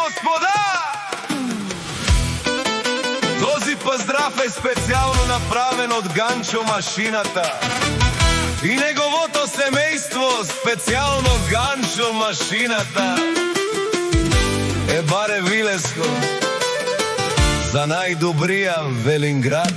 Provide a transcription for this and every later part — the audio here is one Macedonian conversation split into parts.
господа! Този поздрав е специјално направен од Ганчо машината и неговото семејство, специјално Ганчо машината. Е баре Вилеско за најдобрија Велинград.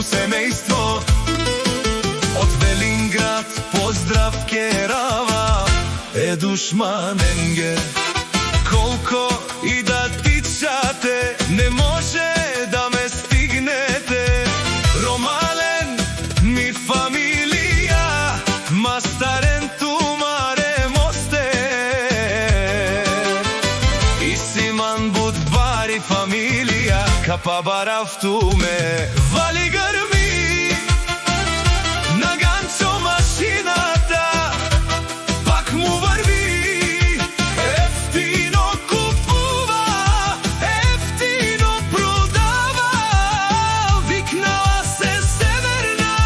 Семејство од Велинград, поздрав керава, е душманенге. Колко и да тичате, не може да ме стигнете. Ромален ми фамилија, мастарен тумаре мосте. И Симан Будбари фамилија, капа барав туме. Вали грми на Ганчо машината, пак му върви. Ефтино купува, ефтино продава, викнала се Северна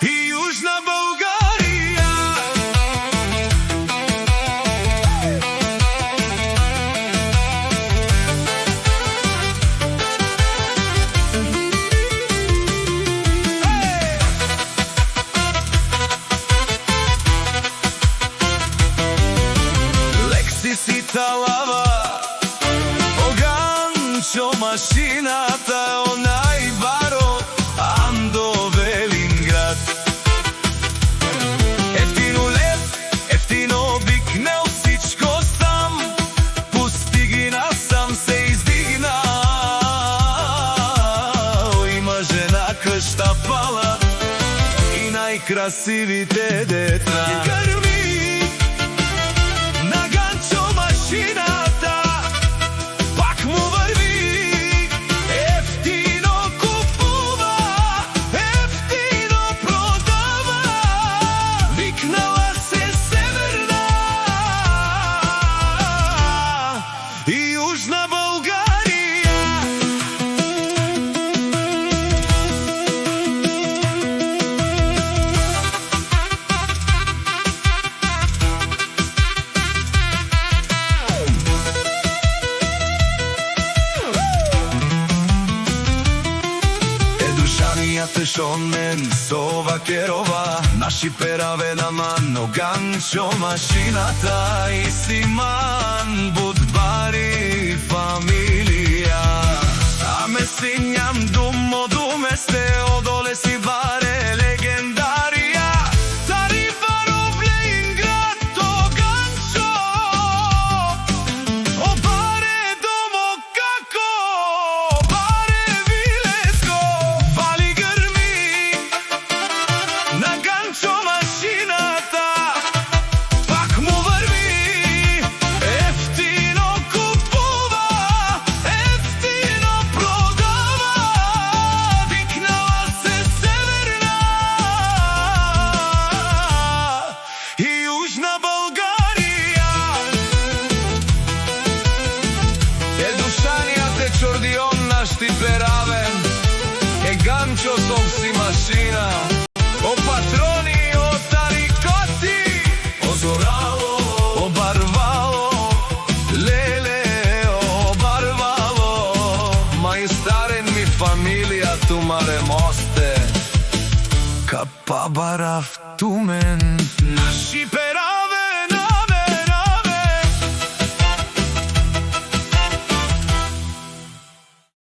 и Южна Българија. Си талава, о Ганчо машината, о најбаро Андо Велинград. Ефтино лев, ефтино викнел, всичко сам постигна, сам се издигна. Има жена къща пала и најкрасивите детна. Машината, пак му върви. Ефтино купува, ефтино продава, викнала се Северна и Южна Българија. Шонен сова керова, наши пераве на мано Ганчо машината и Симан Будбари фамилија. Аме синјам думо думе сте, одоле си баре легендарија. Цари баров Велинград, то Ганчо, о баре домо како, баре Вилеско. Вали на Ганчо машината, пак му върви. Ефтино купува, ефтино продава, викнала се Северна и Южна Българија. Е душанијат е чордион наш ти перавен, е Ганчо си машина. O patroni, o taricoti, o zoralo, o barvalo, lele, o barvalo, maestaren mi familia tu mare moste, kapa baraf tumen, naši